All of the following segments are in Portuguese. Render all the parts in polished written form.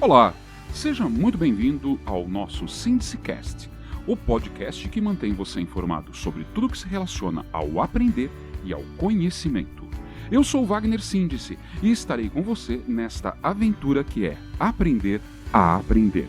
Olá, seja muito bem-vindo ao nosso SíntesiCast, o podcast que mantém você informado sobre tudo que se relaciona ao aprender e ao conhecimento. Eu sou Wagner Síntese e estarei com você nesta aventura que é aprender a aprender.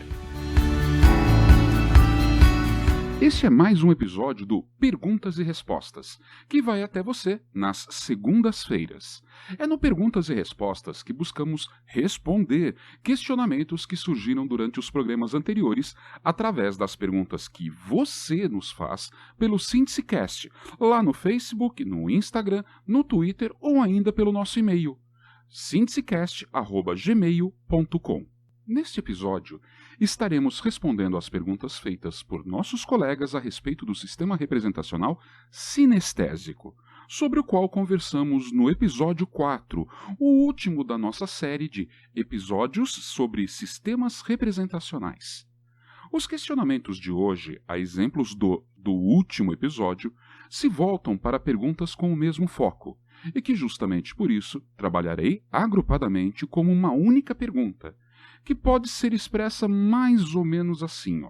Este é mais um episódio do Perguntas e Respostas, que vai até você nas segundas-feiras. É no Perguntas e Respostas que buscamos responder questionamentos que surgiram durante os programas anteriores através das perguntas que você nos faz pelo SíntesiCast, lá no Facebook, no Instagram, no Twitter ou ainda pelo nosso e-mail, sintesicast@gmail.com. Neste episódio, estaremos respondendo às perguntas feitas por nossos colegas a respeito do sistema representacional sinestésico, sobre o qual conversamos no episódio 4, o último da nossa série de episódios sobre sistemas representacionais. Os questionamentos de hoje, a exemplos do último episódio, se voltam para perguntas com o mesmo foco, e que justamente por isso trabalharei agrupadamente como uma única pergunta, que pode ser expressa mais ou menos assim,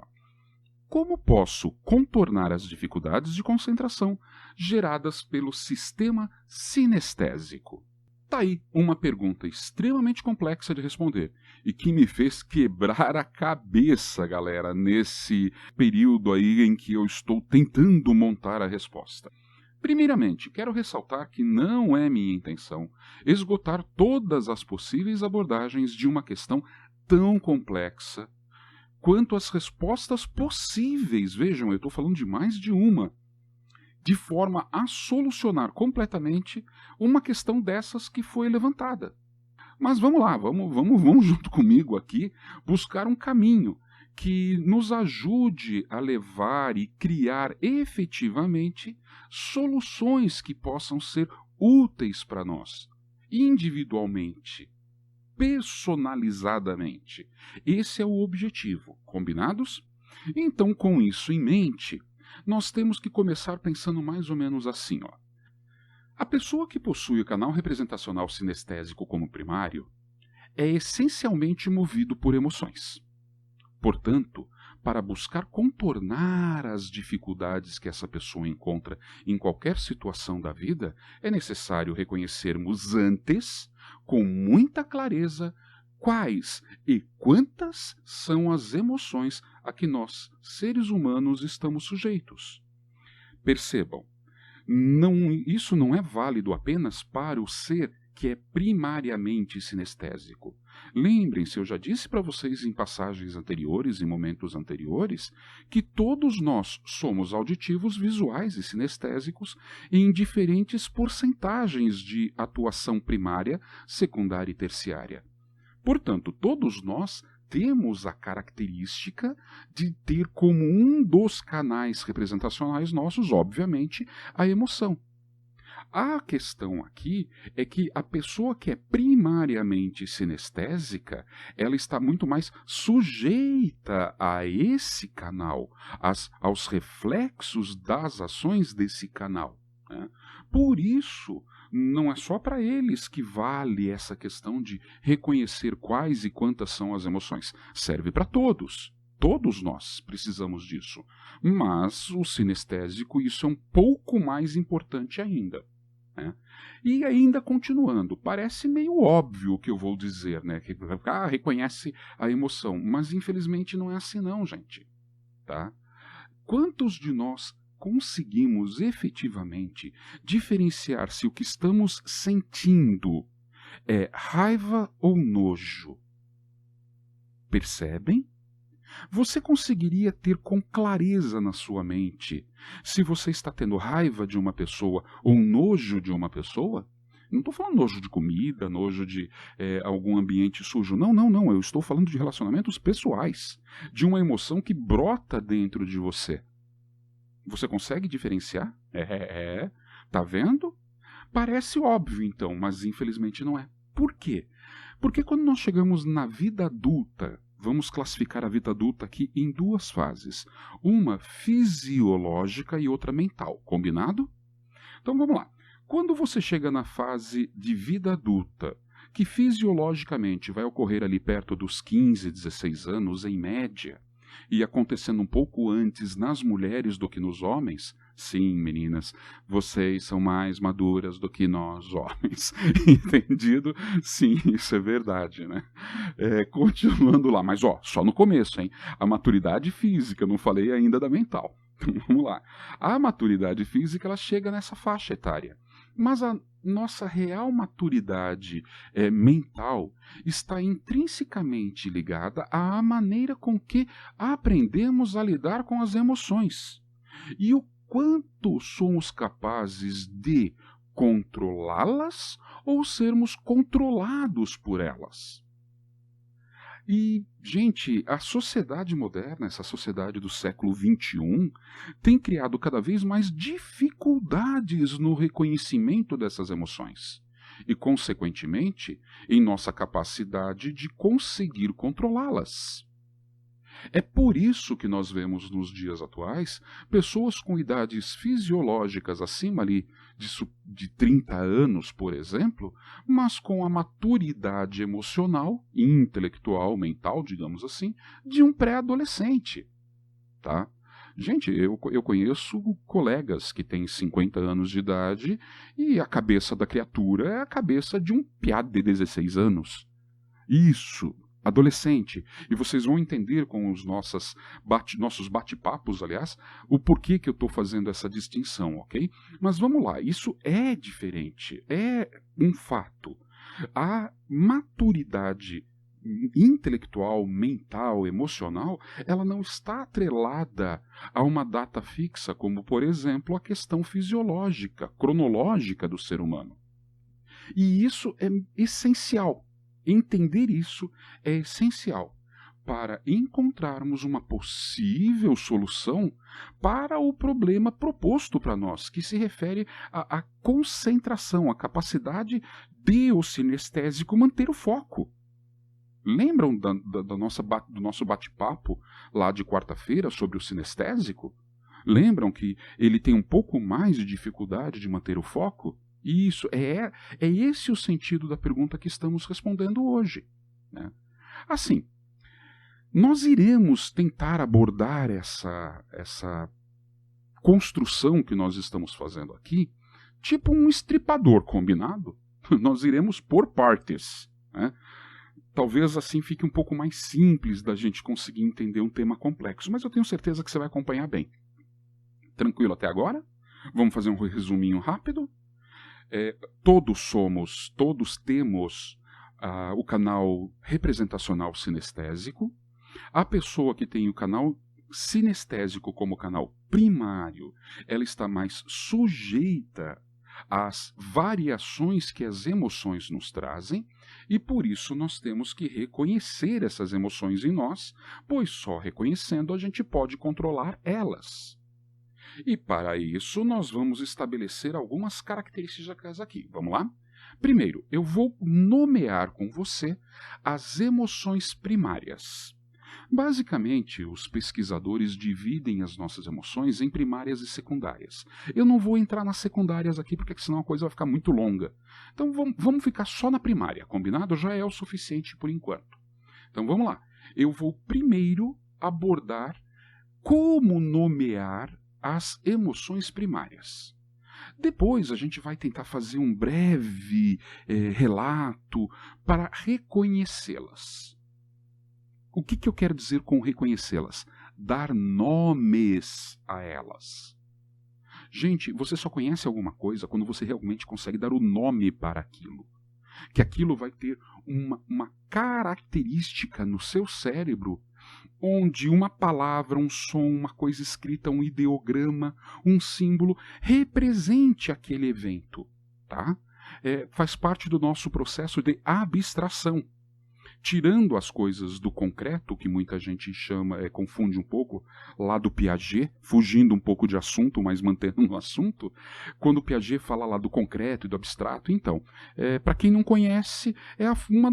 Como posso contornar as dificuldades de concentração geradas pelo sistema sinestésico? Tá aí uma pergunta extremamente complexa de responder e que me fez quebrar a cabeça, galera, nesse período aí em que eu estou tentando montar a resposta. Primeiramente, quero ressaltar que não é minha intenção esgotar todas as possíveis abordagens de uma questão tão complexa quanto as respostas possíveis, vejam, eu estou falando de mais de uma, de forma a solucionar completamente uma questão dessas que foi levantada. Mas vamos lá, vamos junto comigo aqui buscar um caminho que nos ajude a levar e criar efetivamente soluções que possam ser úteis para nós, individualmente, personalizadamente. Esse é o objetivo, combinados? Então, com isso em mente, nós temos que começar pensando mais ou menos assim, A pessoa que possui o canal representacional sinestésico como primário é essencialmente movido por emoções. Portanto, para buscar contornar as dificuldades que essa pessoa encontra em qualquer situação da vida, é necessário reconhecermos antes, com muita clareza, quais e quantas são as emoções a que nós, seres humanos, estamos sujeitos. Percebam, isso não é válido apenas para o ser que é primariamente sinestésico. Lembrem-se, eu já disse para vocês em passagens anteriores, em momentos anteriores, que todos nós somos auditivos, visuais e sinestésicos em diferentes porcentagens de atuação primária, secundária e terciária. Portanto, todos nós temos a característica de ter como um dos canais representacionais nossos, obviamente, a emoção. A questão aqui é que a pessoa que é primariamente sinestésica, ela está muito mais sujeita a esse canal, aos reflexos das ações desse canal, né? Por isso, não é só para eles que vale essa questão de reconhecer quais e quantas são as emoções. Serve para todos. Todos nós precisamos disso. Mas o sinestésico, isso é um pouco mais importante ainda. E ainda continuando, parece meio óbvio o que eu vou dizer, né? Que reconhece a emoção, mas infelizmente não é assim não, gente. Tá? Quantos de nós conseguimos efetivamente diferenciar se o que estamos sentindo é raiva ou nojo? Percebem? Você conseguiria ter com clareza na sua mente se você está tendo raiva de uma pessoa ou nojo de uma pessoa? Não estou falando nojo de comida, nojo de algum ambiente sujo. Não. Eu estou falando de relacionamentos pessoais, de uma emoção que brota dentro de você. Você consegue diferenciar? Tá vendo? Parece óbvio, então, mas infelizmente não é. Por quê? Porque quando nós chegamos na vida adulta, vamos classificar a vida adulta aqui em duas fases. Uma fisiológica e outra mental. Combinado? Então vamos lá. Quando você chega na fase de vida adulta, que fisiologicamente vai ocorrer ali perto dos 15, 16 anos, em média, e acontecendo um pouco antes nas mulheres do que nos homens. Sim, meninas, vocês são mais maduras do que nós, homens. Entendido? Sim, isso é verdade, né? Continuando lá, mas só no começo, hein? A maturidade física, eu não falei ainda da mental. Então, vamos lá. A maturidade física, ela chega nessa faixa etária. Mas a nossa real maturidade mental está intrinsecamente ligada à maneira com que aprendemos a lidar com as emoções. E o quanto somos capazes de controlá-las ou sermos controlados por elas. E, gente, a sociedade moderna, essa sociedade do século XXI, tem criado cada vez mais dificuldades no reconhecimento dessas emoções e, consequentemente, em nossa capacidade de conseguir controlá-las. É por isso que nós vemos nos dias atuais pessoas com idades fisiológicas acima ali de 30 anos, por exemplo, mas com a maturidade emocional, intelectual, mental, digamos assim, de um pré-adolescente. Tá? Gente, eu conheço colegas que têm 50 anos de idade e a cabeça da criatura é a cabeça de um piá de 16 anos. Isso, adolescente. E vocês vão entender com os nossos bate-papos, aliás, o porquê que eu estou fazendo essa distinção, ok? Mas vamos lá, isso é diferente, é um fato. A maturidade intelectual, mental, emocional, ela não está atrelada a uma data fixa, como, por exemplo, a questão fisiológica, cronológica do ser humano. E isso é essencial. Entender isso é essencial para encontrarmos uma possível solução para o problema proposto para nós, que se refere à concentração, à capacidade de o sinestésico manter o foco. Lembram do nosso bate-papo lá de quarta-feira sobre o sinestésico? Lembram que ele tem um pouco mais de dificuldade de manter o foco? Isso, é esse o sentido da pergunta que estamos respondendo hoje. Né? Assim, nós iremos tentar abordar essa construção que nós estamos fazendo aqui, tipo um estripador, combinado? Nós iremos por partes. Né? Talvez assim fique um pouco mais simples da gente conseguir entender um tema complexo, mas eu tenho certeza que você vai acompanhar bem. Tranquilo até agora? Vamos fazer um resuminho rápido? Todos temos o canal representacional sinestésico. A pessoa que tem o canal sinestésico como canal primário, ela está mais sujeita às variações que as emoções nos trazem, e por isso nós temos que reconhecer essas emoções em nós, pois só reconhecendo a gente pode controlar elas. E para isso nós vamos estabelecer algumas características aqui. Vamos lá? Primeiro, eu vou nomear com você as emoções primárias. Basicamente, os pesquisadores dividem as nossas emoções em primárias e secundárias. Eu não vou entrar nas secundárias aqui, porque senão a coisa vai ficar muito longa. Então vamos ficar só na primária, combinado? Já é o suficiente por enquanto. Então vamos lá. Eu vou primeiro abordar como nomear as emoções primárias. Depois a gente vai tentar fazer um breve relato para reconhecê-las. O que eu quero dizer com reconhecê-las? Dar nomes a elas. Gente, você só conhece alguma coisa quando você realmente consegue dar o nome para aquilo. Que aquilo vai ter uma característica no seu cérebro onde uma palavra, um som, uma coisa escrita, um ideograma, um símbolo, represente aquele evento. Tá? Faz parte do nosso processo de abstração. Tirando as coisas do concreto, que muita gente confunde um pouco, lá do Piaget, fugindo um pouco de assunto, mas mantendo o assunto, quando o Piaget fala lá do concreto e do abstrato, então, para quem não conhece, é uma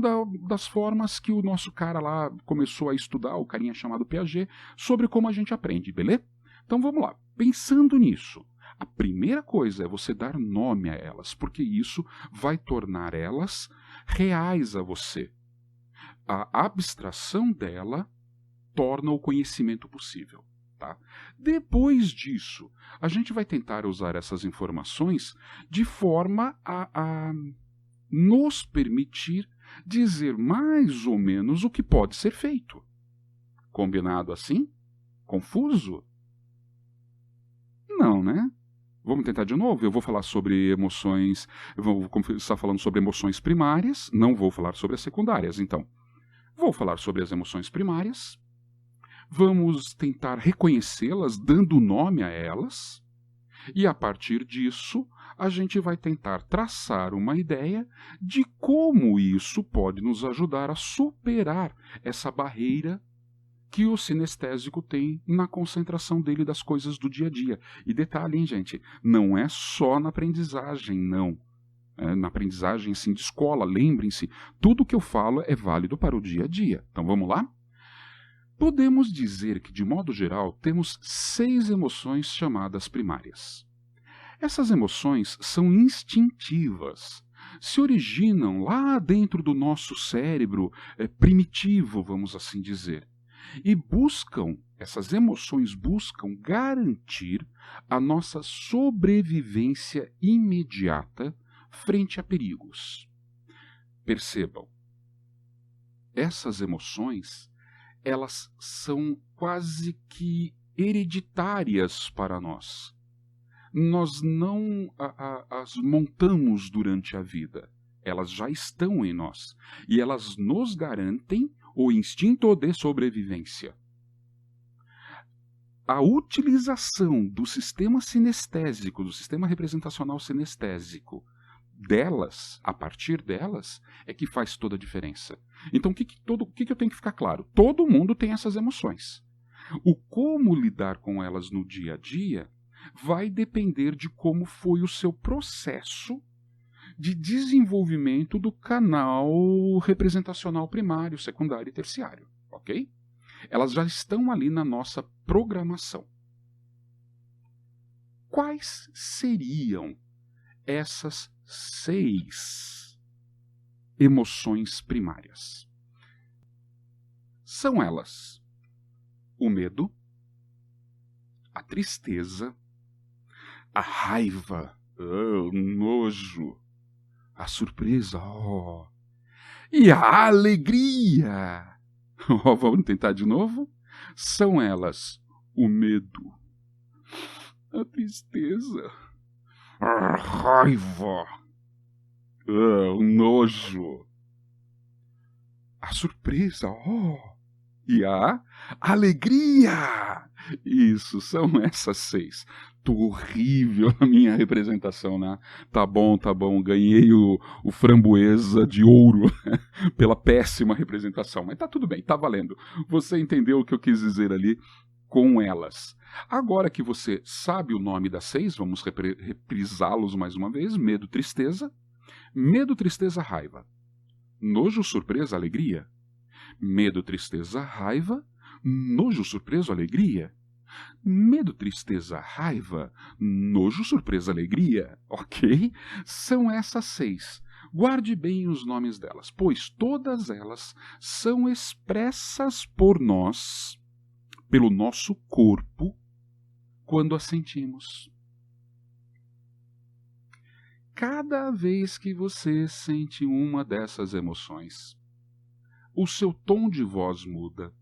das formas que o nosso cara lá começou a estudar, o carinha chamado Piaget, sobre como a gente aprende, beleza? Então vamos lá, pensando nisso, a primeira coisa é você dar nome a elas, porque isso vai tornar elas reais a você. A abstração dela torna o conhecimento possível. Tá? Depois disso, a gente vai tentar usar essas informações de forma a nos permitir dizer mais ou menos o que pode ser feito. Combinado assim? Confuso? Não, né? Vamos tentar de novo? Eu vou falar sobre emoções, eu vou começar falando sobre emoções primárias, não vou falar sobre as secundárias, então. Vou falar sobre as emoções primárias, vamos tentar reconhecê-las, dando nome a elas, e a partir disso, a gente vai tentar traçar uma ideia de como isso pode nos ajudar a superar essa barreira que o sinestésico tem na concentração dele das coisas do dia a dia. E detalhe, hein, gente, não é só na aprendizagem, não. Na aprendizagem, sim, de escola, lembrem-se, tudo que eu falo é válido para o dia a dia. Então vamos lá? Podemos dizer que, de modo geral, temos 6 emoções chamadas primárias. Essas emoções são instintivas, se originam lá dentro do nosso cérebro primitivo, vamos assim dizer. E essas emoções buscam garantir a nossa sobrevivência imediata frente a perigos. Percebam, essas emoções, elas são quase que hereditárias para nós. Nós não as montamos durante a vida. Elas já estão em nós. E elas nos garantem o instinto de sobrevivência. A utilização do sistema sinestésico, do sistema representacional sinestésico, a partir delas, é que faz toda a diferença. Então, o que eu tenho que ficar claro? Todo mundo tem essas emoções. O como lidar com elas no dia a dia vai depender de como foi o seu processo de desenvolvimento do canal representacional primário, secundário e terciário, ok? Elas já estão ali na nossa programação. Quais seriam essas 6 emoções primárias? São elas o medo, a tristeza, a raiva, o nojo, a surpresa, e a alegria. Vamos tentar de novo? São elas o medo, a tristeza, a raiva, o nojo, a surpresa, e a alegria. Isso, são essas 6. Tô horrível na minha representação, né? Tá bom, ganhei o framboesa de ouro pela péssima representação, mas tá tudo bem, tá valendo. Você entendeu o que eu quis dizer ali com elas. Agora que você sabe o nome das 6, vamos reprisá-los mais uma vez. Medo, tristeza, raiva. Nojo, surpresa, alegria. Medo, tristeza, raiva. Nojo, surpresa, alegria. Medo, tristeza, raiva, nojo, surpresa, alegria, ok? São essas 6. Guarde bem os nomes delas, pois todas elas são expressas por nós, pelo nosso corpo, quando as sentimos. Cada vez que você sente uma dessas emoções, o seu tom de voz muda.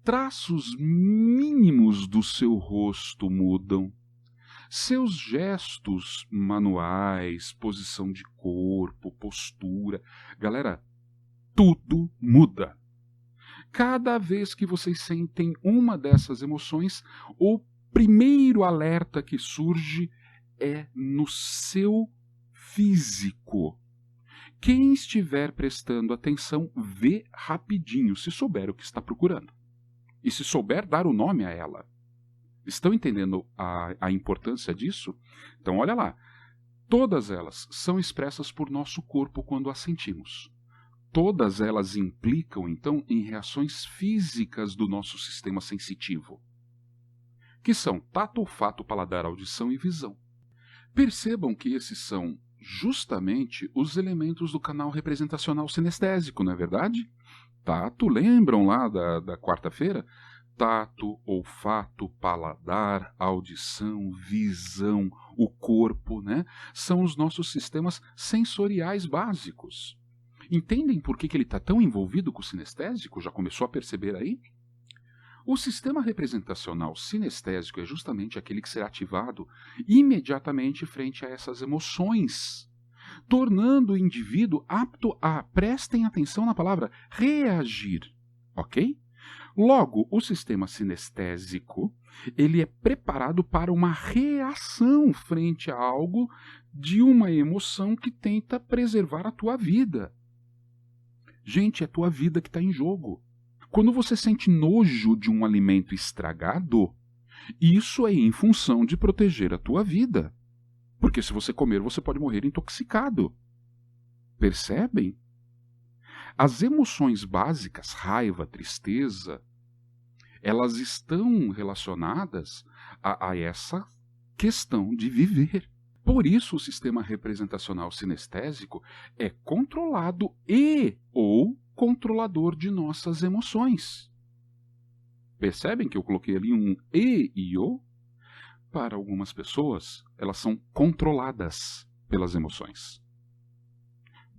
Traços mínimos do seu rosto mudam. Seus gestos manuais, posição de corpo, postura. Galera, tudo muda. Cada vez que vocês sentem uma dessas emoções, o primeiro alerta que surge é no seu físico. Quem estiver prestando atenção, vê rapidinho, se souber o que está procurando. E se souber dar o nome a ela. Estão entendendo a importância disso? Então, olha lá. Todas elas são expressas por nosso corpo quando as sentimos. Todas elas implicam, então, em reações físicas do nosso sistema sensitivo, que são tato, olfato, paladar, audição e visão. Percebam que esses são justamente os elementos do canal representacional sinestésico, não é verdade? Tato, lembram lá da quarta-feira? Tato, olfato, paladar, audição, visão, o corpo, né? São os nossos sistemas sensoriais básicos. Entendem por que ele está tão envolvido com o sinestésico? Já começou a perceber aí? O sistema representacional sinestésico é justamente aquele que será ativado imediatamente frente a essas emoções, tornando o indivíduo apto a, prestem atenção na palavra, reagir, ok? Logo, o sistema sinestésico, ele é preparado para uma reação frente a algo de uma emoção que tenta preservar a tua vida. Gente, é a tua vida que está em jogo. Quando você sente nojo de um alimento estragado, isso é em função de proteger a tua vida. Porque se você comer, você pode morrer intoxicado. Percebem? As emoções básicas, raiva, tristeza, elas estão relacionadas a essa questão de viver. Por isso, o sistema representacional sinestésico é controlado ou controlador de nossas emoções. Percebem que eu coloquei ali um e o? Para algumas pessoas, elas são controladas pelas emoções.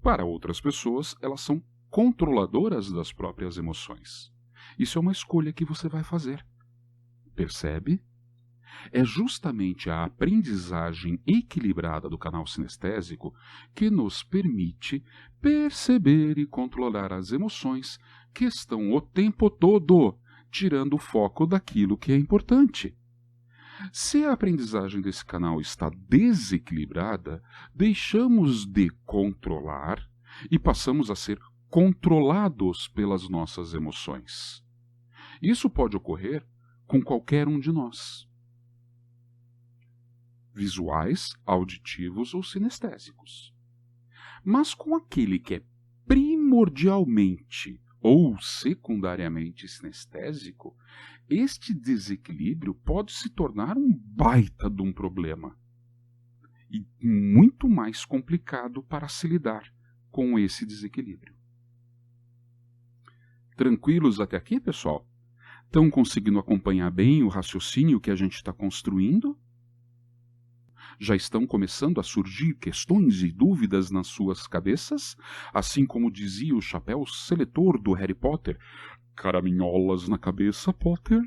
Para outras pessoas, elas são controladoras das próprias emoções. Isso é uma escolha que você vai fazer. Percebe? É justamente a aprendizagem equilibrada do canal sinestésico que nos permite perceber e controlar as emoções que estão o tempo todo tirando o foco daquilo que é importante. Se a aprendizagem desse canal está desequilibrada, deixamos de controlar e passamos a ser controlados pelas nossas emoções. Isso pode ocorrer com qualquer um de nós. Visuais, auditivos ou sinestésicos. Mas com aquele que é primordialmente ou secundariamente sinestésico, este desequilíbrio pode se tornar um baita de um problema e muito mais complicado para se lidar com esse desequilíbrio. Tranquilos até aqui, pessoal? Estão conseguindo acompanhar bem o raciocínio que a gente está construindo? Já estão começando a surgir questões e dúvidas nas suas cabeças? Assim como dizia o chapéu seletor do Harry Potter, caraminholas na cabeça, Potter?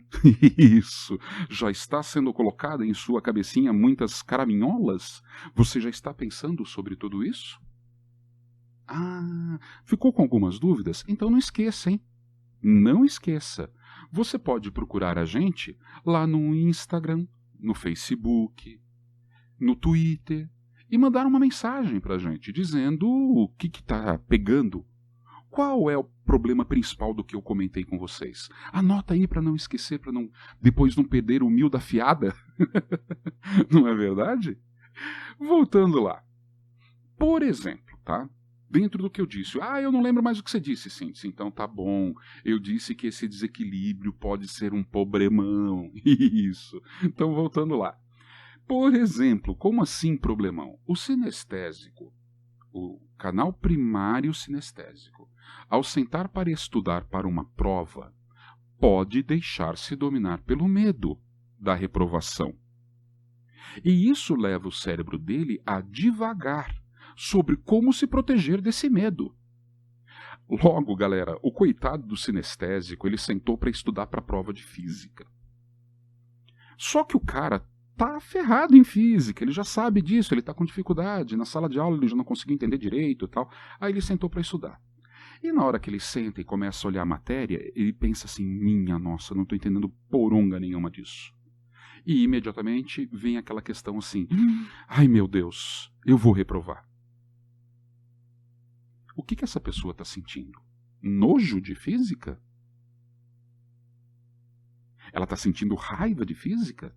Isso! Já está sendo colocada em sua cabecinha muitas caraminholas? Você já está pensando sobre tudo isso? Ah, ficou com algumas dúvidas? Então não esqueça, hein? Não esqueça! Você pode procurar a gente lá no Instagram, no Facebook, no Twitter e mandar uma mensagem para a gente dizendo o que está pegando. Qual é o problema principal do que eu comentei com vocês? Anota aí para não esquecer, para depois não perder o mil da fiada. Não é verdade? Voltando lá. Por exemplo, tá? Dentro do que eu disse. Eu não lembro mais o que você disse, Cíntia. Então tá bom. Eu disse que esse desequilíbrio pode ser um problemão. Isso. Então voltando lá. Por exemplo, como assim problemão? O sinestésico, o canal primário sinestésico, ao sentar para estudar para uma prova, pode deixar-se dominar pelo medo da reprovação. E isso leva o cérebro dele a divagar sobre como se proteger desse medo. Logo, galera, o coitado do sinestésico, ele sentou para estudar para a prova de física. Só que o cara tá ferrado em física, ele já sabe disso, ele tá com dificuldade, na sala de aula ele já não conseguiu entender direito e tal, aí ele sentou para estudar. E na hora que ele senta e começa a olhar a matéria, ele pensa assim, minha nossa, não estou entendendo poronga nenhuma disso. E imediatamente vem aquela questão assim, ai meu Deus, eu vou reprovar. O que essa pessoa está sentindo? Nojo de física? Ela está sentindo raiva de física?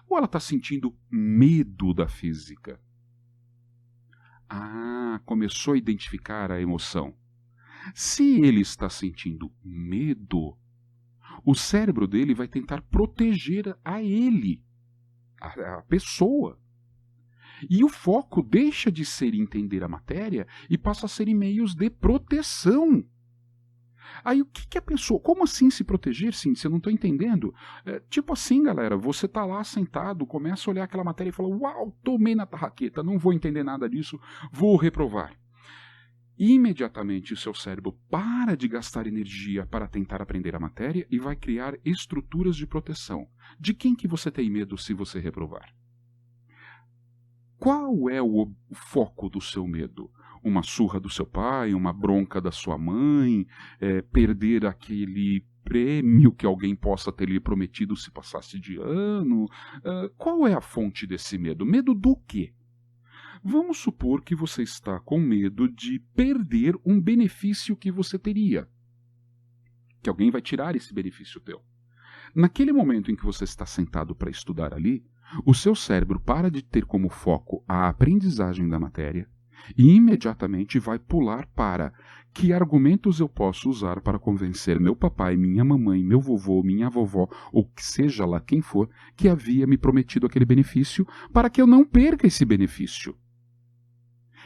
Ou ela está sentindo medo da física? Começou a identificar a emoção. Se ele está sentindo medo, o cérebro dele vai tentar proteger a ele, a pessoa. E o foco deixa de ser entender a matéria e passa a ser em meios de proteção. Aí o que a pessoa... Como assim se proteger, Cíntia? Eu não estou entendendo. Tipo assim, galera, você tá lá sentado, começa a olhar aquela matéria e fala: uau, tomei na tarraqueta, não vou entender nada disso, vou reprovar. Imediatamente o seu cérebro para de gastar energia para tentar aprender a matéria e vai criar estruturas de proteção. De quem que você tem medo se você reprovar? Qual é o foco do seu medo? Uma surra do seu pai, uma bronca da sua mãe, perder aquele prêmio que alguém possa ter lhe prometido se passasse de ano? Qual é a fonte desse medo? Medo do quê? Vamos supor que você está com medo de perder um benefício que você teria. Que alguém vai tirar esse benefício teu. Naquele momento em que você está sentado para estudar ali, o seu cérebro para de ter como foco a aprendizagem da matéria e imediatamente vai pular para: que argumentos eu posso usar para convencer meu papai, minha mamãe, meu vovô, minha vovó, ou que seja lá quem for, que havia me prometido aquele benefício para que eu não perca esse benefício.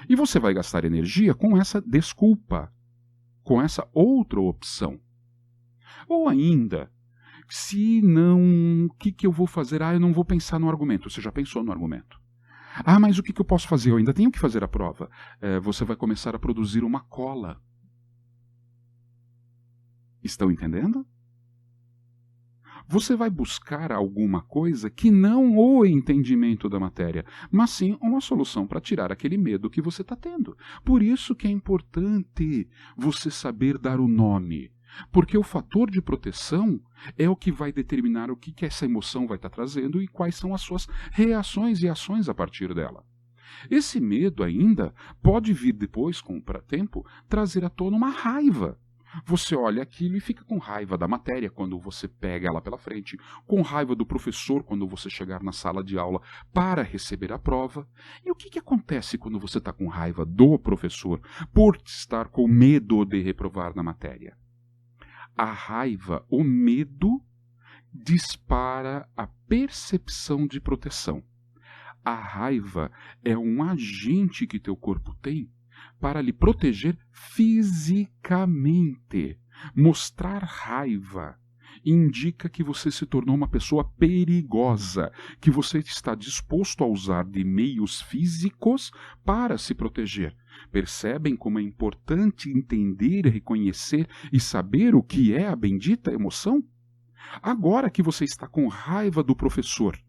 E você vai gastar energia com essa desculpa, com essa outra opção. Ou ainda, se não, o que eu vou fazer? Eu não vou pensar no argumento. Você já pensou no argumento. Mas o que eu posso fazer? Eu ainda tenho que fazer a prova. Você vai começar a produzir uma cola. Estão entendendo? Você vai buscar alguma coisa que não o entendimento da matéria, mas sim uma solução para tirar aquele medo que você está tendo. Por isso que é importante você saber dar o nome. Porque o fator de proteção é o que vai determinar o que essa emoção vai estar trazendo e quais são as suas reações e ações a partir dela. Esse medo ainda pode vir depois, com o tempo, trazer à tona uma raiva. Você olha aquilo e fica com raiva da matéria quando você pega ela pela frente, com raiva do professor quando você chegar na sala de aula para receber a prova. E o que acontece quando você está com raiva do professor por estar com medo de reprovar na matéria? A raiva, o medo, dispara a percepção de proteção. A raiva é um agente que teu corpo tem para lhe proteger fisicamente. Mostrar raiva indica que você se tornou uma pessoa perigosa, que você está disposto a usar de meios físicos para se proteger. Percebem como é importante entender, reconhecer e saber o que é a bendita emoção? Agora que você está com raiva do professor,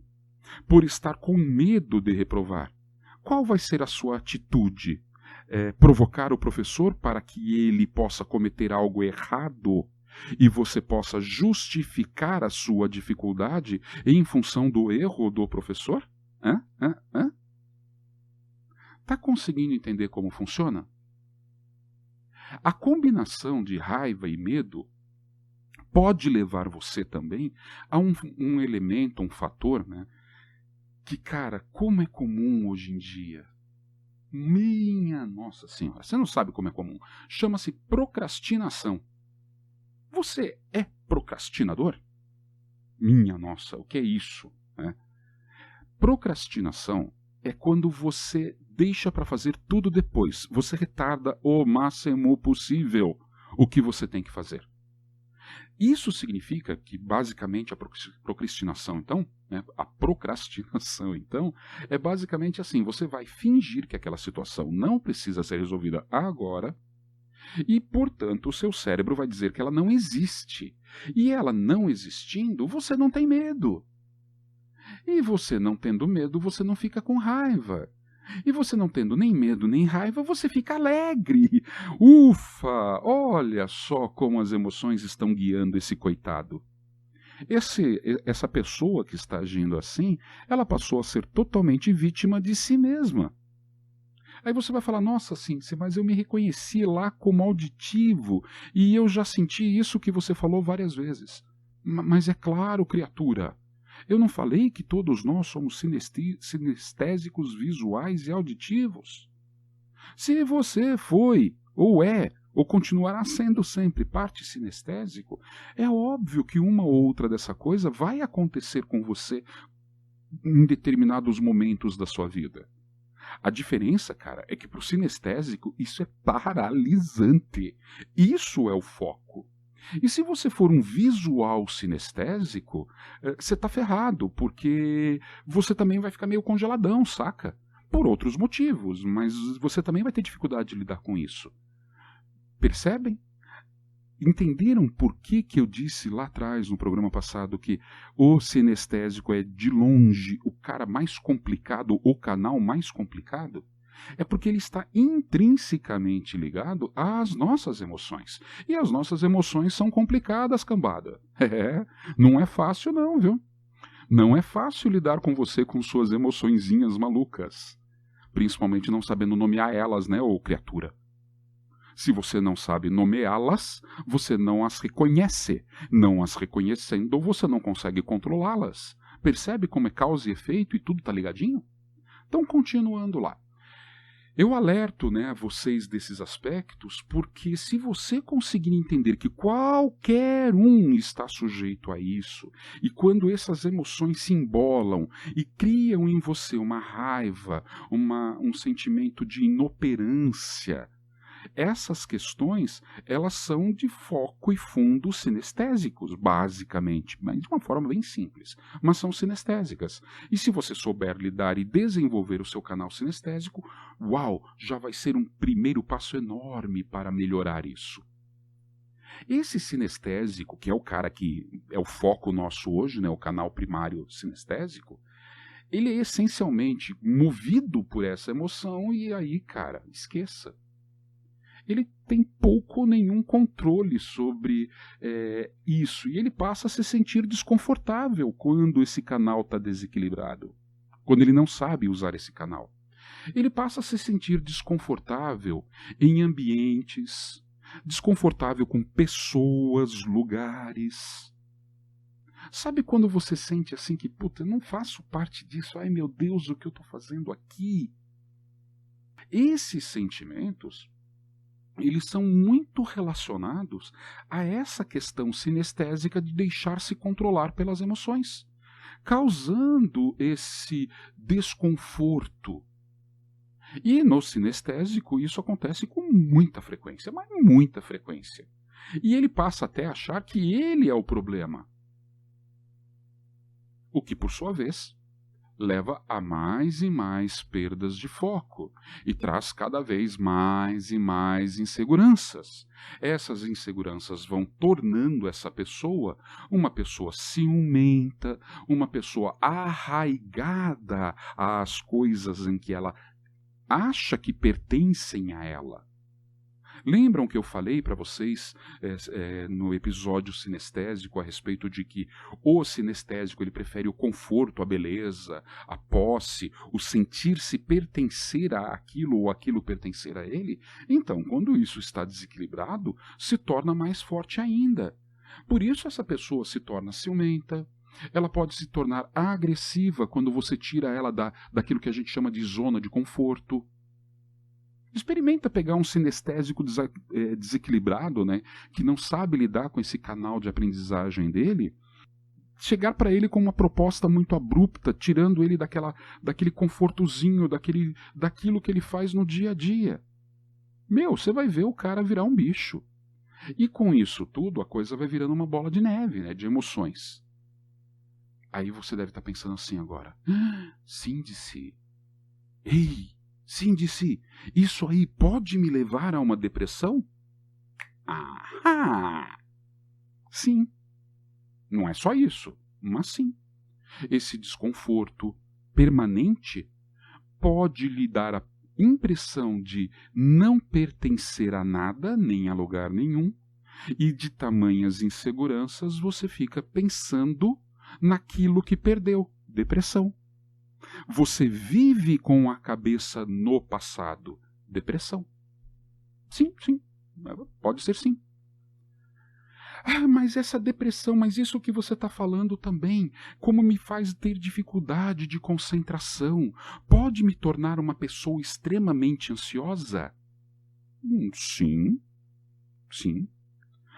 por estar com medo de reprovar, qual vai ser a sua atitude? Provocar o professor para que ele possa cometer algo errado e você possa justificar a sua dificuldade em função do erro do professor? Está conseguindo entender como funciona? A combinação de raiva e medo pode levar você também a um elemento, um fator, né, que, cara, como é comum hoje em dia. Minha Nossa Senhora, você não sabe como é comum. Chama-se procrastinação. Você é procrastinador? Minha nossa, o que é isso? Procrastinação é quando você deixa para fazer tudo depois. Você retarda o máximo possível o que você tem que fazer. Isso significa que, basicamente, a procrastinação, então, é basicamente assim: você vai fingir que aquela situação não precisa ser resolvida agora e, portanto, o seu cérebro vai dizer que ela não existe. E ela não existindo, você não tem medo. E você não tendo medo, você não fica com raiva. E você não tendo nem medo nem raiva, você fica alegre. Ufa! Olha só como as emoções estão guiando esse coitado. Essa pessoa que está agindo assim, ela passou a ser totalmente vítima de si mesma. Aí você vai falar: nossa, Cíntia, mas eu me reconheci lá como auditivo e eu já senti isso que você falou várias vezes. Mas é claro, criatura. Eu não falei que todos nós somos sinestésicos visuais e auditivos? Se você foi, ou é, ou continuará sendo sempre parte sinestésico, é óbvio que uma ou outra dessa coisa vai acontecer com você em determinados momentos da sua vida. A diferença, cara, é que para o sinestésico isso é paralisante. Isso é o foco. E se você for um visual sinestésico, você tá ferrado, porque você também vai ficar meio congeladão, saca? Por outros motivos, mas você também vai ter dificuldade de lidar com isso. Percebem? Entenderam por que eu disse lá atrás, no programa passado, que o sinestésico é, de longe, o cara mais complicado, o canal mais complicado? É porque ele está intrinsecamente ligado às nossas emoções. E as nossas emoções são complicadas, cambada. Não é fácil não, viu? Não é fácil lidar com você com suas emoçõezinhas malucas. Principalmente não sabendo nomear elas, né, ô criatura? Se você não sabe nomeá-las, você não as reconhece. Não as reconhecendo, você não consegue controlá-las. Percebe como é causa e efeito e tudo tá ligadinho? Então, continuando lá. Eu alerto, né, vocês desses aspectos, porque se você conseguir entender que qualquer um está sujeito a isso, e quando essas emoções se embolam e criam em você uma raiva, um sentimento de inoperância, essas questões, elas são de foco e fundo sinestésicos, basicamente, mas de uma forma bem simples, mas são sinestésicas. E se você souber lidar e desenvolver o seu canal sinestésico, uau, já vai ser um primeiro passo enorme para melhorar isso. Esse sinestésico, que é o cara que é o foco nosso hoje, né, o canal primário sinestésico, ele é essencialmente movido por essa emoção e aí, cara, esqueça. Ele tem pouco ou nenhum controle sobre isso. E ele passa a se sentir desconfortável quando esse canal está desequilibrado. Quando ele não sabe usar esse canal. Ele passa a se sentir desconfortável em ambientes, desconfortável com pessoas, lugares. Sabe quando você sente assim que, puta, eu não faço parte disso, ai meu Deus, o que eu estou fazendo aqui? Esses sentimentos, eles são muito relacionados a essa questão sinestésica de deixar-se controlar pelas emoções, causando esse desconforto. E no sinestésico isso acontece com muita frequência, mas muita frequência. E ele passa até a achar que ele é o problema. O que, por sua vez, leva a mais e mais perdas de foco e traz cada vez mais e mais inseguranças. Essas inseguranças vão tornando essa pessoa uma pessoa ciumenta, uma pessoa arraigada às coisas em que ela acha que pertencem a ela. Lembram que eu falei para vocês no episódio sinestésico a respeito de que o sinestésico ele prefere o conforto, a beleza, a posse, o sentir-se pertencer a aquilo ou aquilo pertencer a ele? Então, quando isso está desequilibrado, se torna mais forte ainda. Por isso essa pessoa se torna ciumenta, ela pode se tornar agressiva quando você tira ela daquilo que a gente chama de zona de conforto. Experimenta pegar um sinestésico desequilibrado, né, que não sabe lidar com esse canal de aprendizagem dele, chegar para ele com uma proposta muito abrupta, tirando ele daquele confortozinho, daquilo que ele faz no dia a dia. Você vai ver o cara virar um bicho. E com isso tudo, a coisa vai virando uma bola de neve, né, de emoções. Aí você deve estar pensando assim agora. Síndice. Ei! Síndice, isso aí pode me levar a uma depressão? Ah! Sim. Não é só isso, mas sim. Esse desconforto permanente pode lhe dar a impressão de não pertencer a nada, nem a lugar nenhum, e de tamanhas inseguranças você fica pensando naquilo que perdeu, depressão. Você vive com a cabeça no passado. Depressão. Sim. Pode ser sim. Mas essa depressão, mas isso que você está falando também, como me faz ter dificuldade de concentração, pode me tornar uma pessoa extremamente ansiosa? Sim.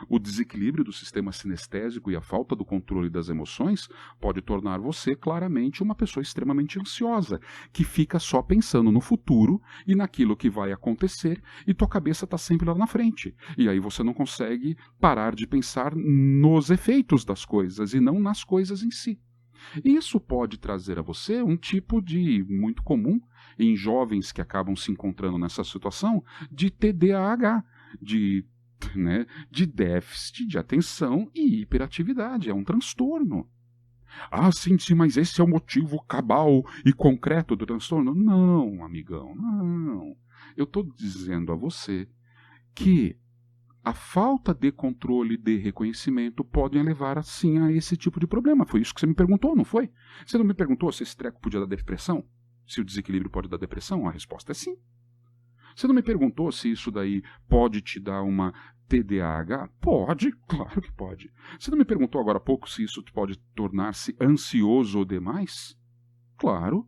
O desequilíbrio do sistema sinestésico e a falta do controle das emoções pode tornar você claramente uma pessoa extremamente ansiosa, que fica só pensando no futuro e naquilo que vai acontecer, e tua cabeça está sempre lá na frente. E aí você não consegue parar de pensar nos efeitos das coisas e não nas coisas em si. Isso pode trazer a você um tipo de, muito comum em jovens que acabam se encontrando nessa situação, de TDAH, de déficit de atenção e hiperatividade. É um transtorno. Ah, sim, mas esse é o motivo cabal e concreto do transtorno? Não, amigão, não. Eu estou dizendo a você que a falta de controle de reconhecimento pode levar, assim, a esse tipo de problema. Foi isso que você me perguntou, não foi? Você não me perguntou se esse treco podia dar depressão? Se o desequilíbrio pode dar depressão? A resposta é sim. Você não me perguntou se isso daí pode te dar uma TDAH? Pode, claro que pode. Você não me perguntou agora há pouco se isso pode tornar-se ansioso demais? Claro.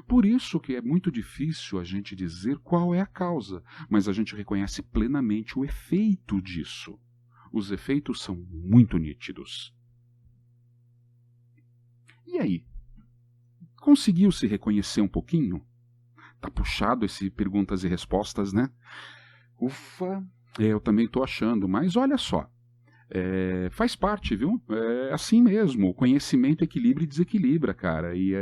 Por isso que é muito difícil a gente dizer qual é a causa, mas a gente reconhece plenamente o efeito disso. Os efeitos são muito nítidos. E aí? Conseguiu se reconhecer um pouquinho? Tá puxado esse perguntas e respostas, né? Ufa, eu também estou achando, mas olha só, faz parte, viu? É assim mesmo, o conhecimento equilibra e desequilibra, cara, e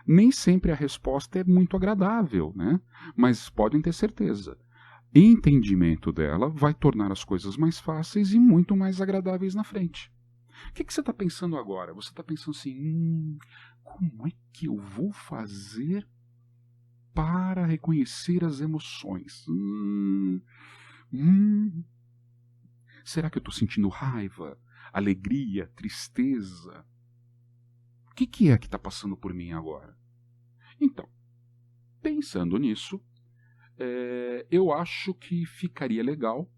nem sempre a resposta é muito agradável, né? Mas podem ter certeza, entendimento dela vai tornar as coisas mais fáceis e muito mais agradáveis na frente. O que você está pensando agora? Você está pensando assim, como é que eu vou fazer para reconhecer as emoções? Será que eu estou sentindo raiva, alegria, tristeza? O que é que está passando por mim agora? Então, pensando nisso, eu acho que ficaria legal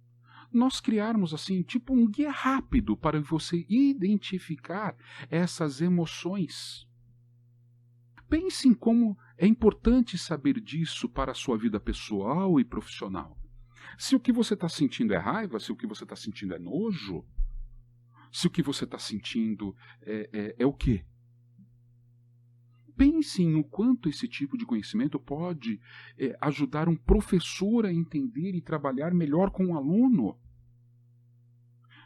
nós criarmos assim, tipo um guia rápido para você identificar essas emoções. Pense em como é importante saber disso para a sua vida pessoal e profissional. Se o que você está sentindo é raiva, se o que você está sentindo é nojo, se o que você está sentindo é o quê? Pense em o quanto esse tipo de conhecimento pode ajudar um professor a entender e trabalhar melhor com um aluno.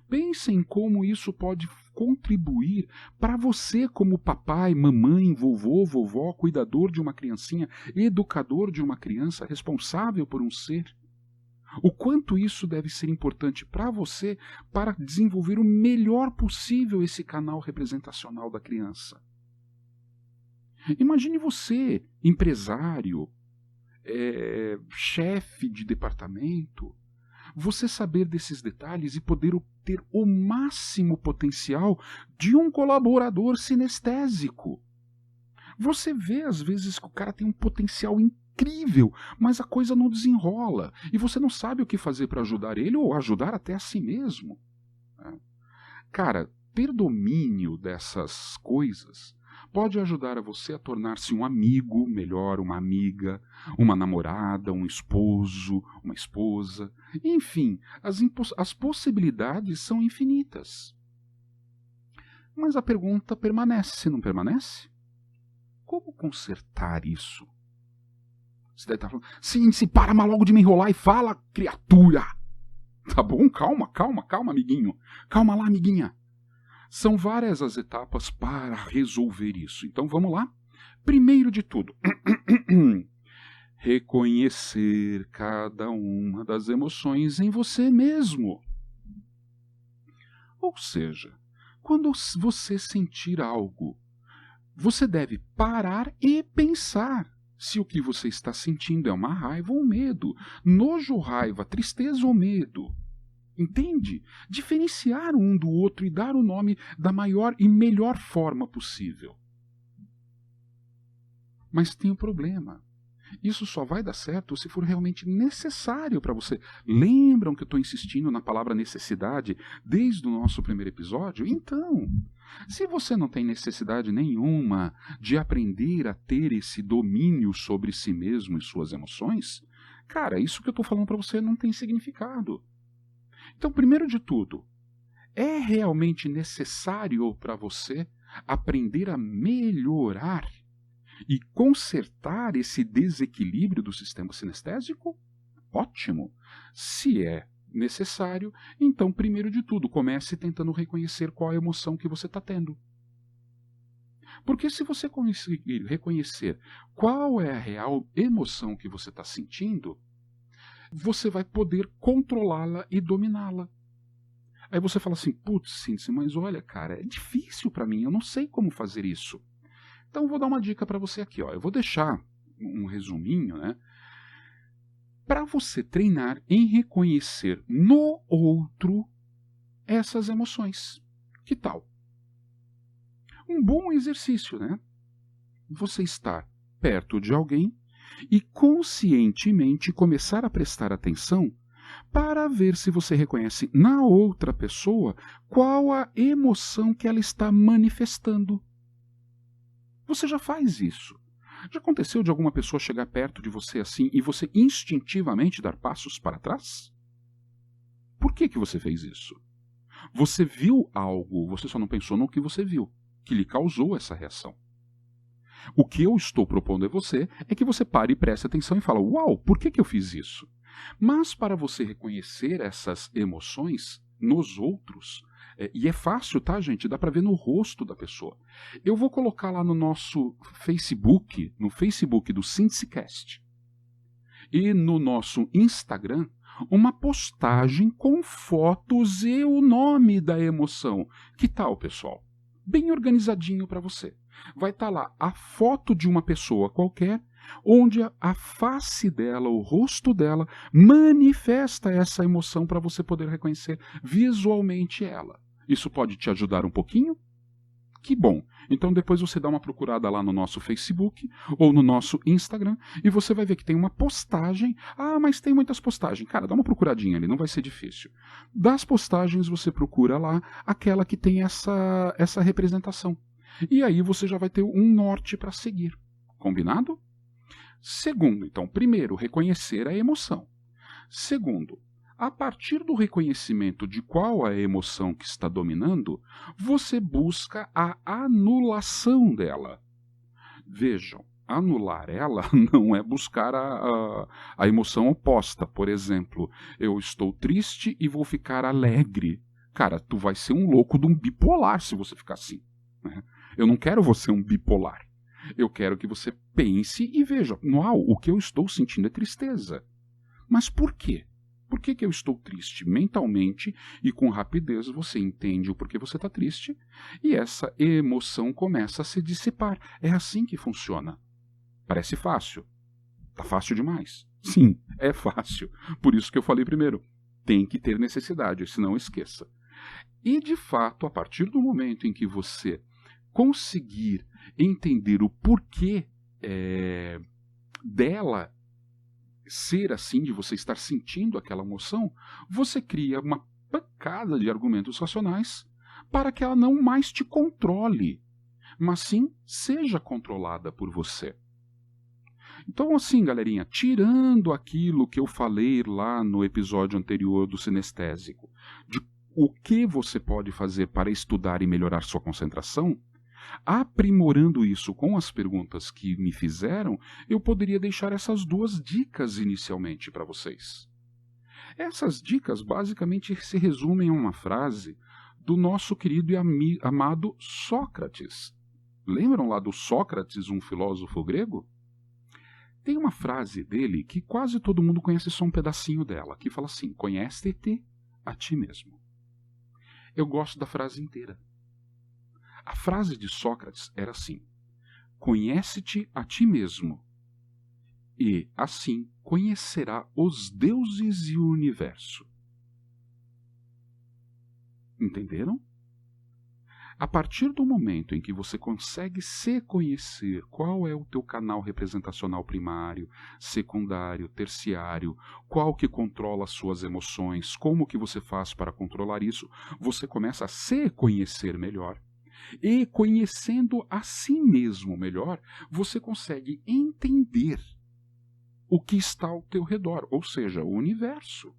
Pense em como isso pode contribuir para você como papai, mamãe, vovô, vovó, cuidador de uma criancinha, educador de uma criança, responsável por um ser. O quanto isso deve ser importante para você para desenvolver o melhor possível esse canal representacional da criança. Imagine você, empresário, chefe de departamento, você saber desses detalhes e poder ter o máximo potencial de um colaborador sinestésico. Você vê às vezes que o cara tem um potencial incrível, mas a coisa não desenrola e você não sabe o que fazer para ajudar ele ou ajudar até a si mesmo. Cara, ter domínio dessas coisas pode ajudar a você a tornar-se um amigo melhor, uma amiga, uma namorada, um esposo, uma esposa. Enfim, as possibilidades são infinitas. Mas a pergunta permanece, não permanece? Como consertar isso? Você deve estar falando, sim, se para logo de me enrolar e fala, criatura! Tá bom? Calma, amiguinho. Calma lá, amiguinha. São várias as etapas para resolver isso. Então vamos lá? Primeiro de tudo, reconhecer cada uma das emoções em você mesmo. Ou seja, quando você sentir algo, você deve parar e pensar se o que você está sentindo é uma raiva ou um medo, nojo, raiva, tristeza ou medo. Entende? Diferenciar um do outro e dar o nome da maior e melhor forma possível. Mas tem um problema. Isso só vai dar certo se for realmente necessário para você. Lembram que eu estou insistindo na palavra necessidade desde o nosso primeiro episódio? Então, se você não tem necessidade nenhuma de aprender a ter esse domínio sobre si mesmo e suas emoções, cara, isso que eu estou falando para você não tem significado. Então, primeiro de tudo, é realmente necessário para você aprender a melhorar e consertar esse desequilíbrio do sistema sinestésico? Ótimo! Se é necessário, então, primeiro de tudo, comece tentando reconhecer qual a emoção que você está tendo. Porque se você conseguir reconhecer qual é a real emoção que você está sentindo, você vai poder controlá-la e dominá-la. Aí você fala assim, putz, Síntese, mas olha, cara, é difícil para mim, eu não sei como fazer isso. Então eu vou dar uma dica para você aqui, ó. Eu vou deixar um resuminho, né? Para você treinar em reconhecer no outro essas emoções. Que tal? Um bom exercício, né? Você estar perto de alguém e conscientemente começar a prestar atenção para ver se você reconhece na outra pessoa qual a emoção que ela está manifestando. Você já faz isso. Já aconteceu de alguma pessoa chegar perto de você assim e você instintivamente dar passos para trás? Por que você fez isso? Você viu algo, você só não pensou no que você viu, que lhe causou essa reação. O que eu estou propondo a você é que você pare e preste atenção e fale, uau, por que eu fiz isso? Mas para você reconhecer essas emoções nos outros, e é fácil, tá, gente? Dá para ver no rosto da pessoa. Eu vou colocar lá no nosso Facebook, no Facebook do SíntesiCast, e no nosso Instagram, uma postagem com fotos e o nome da emoção. Que tal, pessoal? Bem organizadinho para você. Vai estar lá a foto de uma pessoa qualquer, onde a face dela, o rosto dela, manifesta essa emoção para você poder reconhecer visualmente ela. Isso pode te ajudar um pouquinho? Que bom! Então depois você dá uma procurada lá no nosso Facebook ou no nosso Instagram e você vai ver que tem uma postagem. Ah, mas tem muitas postagens. Cara, dá uma procuradinha ali, não vai ser difícil. Das postagens você procura lá aquela que tem essa representação. E aí você já vai ter um norte para seguir. Combinado? Segundo, então, primeiro, reconhecer a emoção. Segundo, a partir do reconhecimento de qual a emoção que está dominando, você busca a anulação dela. Vejam, anular ela não é buscar a emoção oposta. Por exemplo, eu estou triste e vou ficar alegre. Cara, tu vai ser um louco de um bipolar se você ficar assim. Né? Eu não quero você um bipolar. Eu quero que você pense e veja, uau, o que eu estou sentindo é tristeza. Mas por quê? Por que eu estou triste? Mentalmente e com rapidez você entende o porquê você está triste e essa emoção começa a se dissipar. É assim que funciona. Parece fácil. Tá fácil demais. Sim, é fácil. Por isso que eu falei primeiro. Tem que ter necessidade, senão esqueça. E de fato, a partir do momento em que você conseguir entender o porquê dela ser assim, de você estar sentindo aquela emoção, você cria uma pancada de argumentos racionais para que ela não mais te controle, mas sim seja controlada por você. Então, assim, galerinha, tirando aquilo que eu falei lá no episódio anterior do sinestésico, de o que você pode fazer para estudar e melhorar sua concentração, aprimorando isso com as perguntas que me fizeram, eu poderia deixar essas duas dicas inicialmente para vocês. Essas dicas basicamente se resumem a uma frase do nosso querido e amado Sócrates. Lembram lá do Sócrates, um filósofo grego? Tem uma frase dele que quase todo mundo conhece só um pedacinho dela, que fala assim, conhece-te a ti mesmo. Eu gosto da frase inteira. A frase de Sócrates era assim, conhece-te a ti mesmo, e assim conhecerá os deuses e o universo. Entenderam? A partir do momento em que você consegue se conhecer qual é o teu canal representacional primário, secundário, terciário, qual que controla as suas emoções, como que você faz para controlar isso, você começa a se conhecer melhor. E conhecendo a si mesmo melhor, você consegue entender o que está ao teu redor, ou seja, o universo.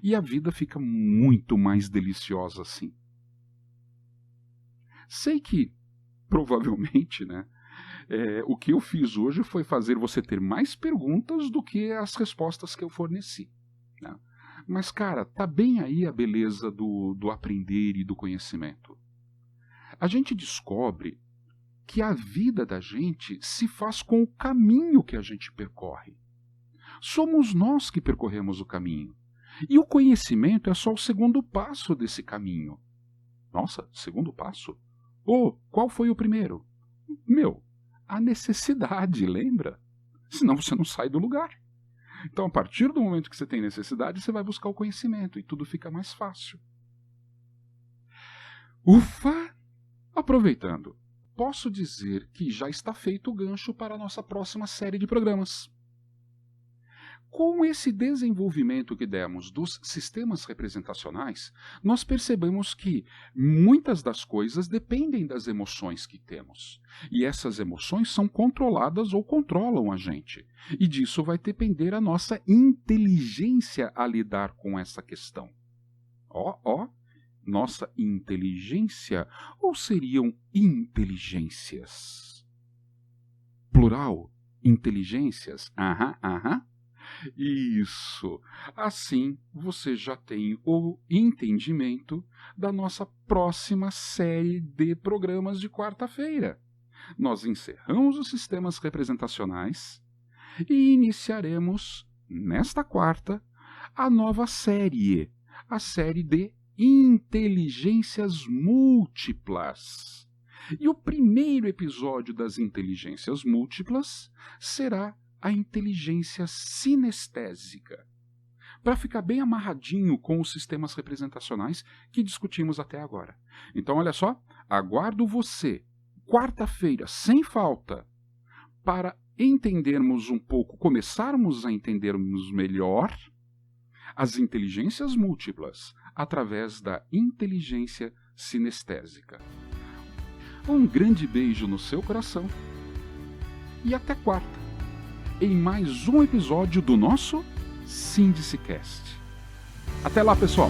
E a vida fica muito mais deliciosa assim. Sei que, provavelmente, né, o que eu fiz hoje foi fazer você ter mais perguntas do que as respostas que eu forneci, né? Mas, cara, tá bem aí a beleza do aprender e do conhecimento. A gente descobre que a vida da gente se faz com o caminho que a gente percorre. Somos nós que percorremos o caminho. E o conhecimento é só o segundo passo desse caminho. Nossa, segundo passo? Qual foi o primeiro? A necessidade, lembra? Senão você não sai do lugar. Então, a partir do momento que você tem necessidade, você vai buscar o conhecimento e tudo fica mais fácil. Ufa! Aproveitando, posso dizer que já está feito o gancho para a nossa próxima série de programas. Com esse desenvolvimento que demos dos sistemas representacionais, nós percebemos que muitas das coisas dependem das emoções que temos. E essas emoções são controladas ou controlam a gente. E disso vai depender a nossa inteligência a lidar com essa questão. Nossa inteligência, ou seriam inteligências? Plural, inteligências, Isso. Assim, você já tem o entendimento da nossa próxima série de programas de quarta-feira. Nós encerramos os sistemas representacionais e iniciaremos, nesta quarta, a nova série, a série de inteligências múltiplas. E o primeiro episódio das inteligências múltiplas será a inteligência sinestésica, para ficar bem amarradinho com os sistemas representacionais que discutimos até agora. Então, olha só, aguardo você, quarta-feira, sem falta, para entendermos um pouco, começarmos a entendermos melhor as inteligências múltiplas através da inteligência sinestésica. Um grande beijo no seu coração e até quarta, em mais um episódio do nosso Síndicecast. Até lá, pessoal!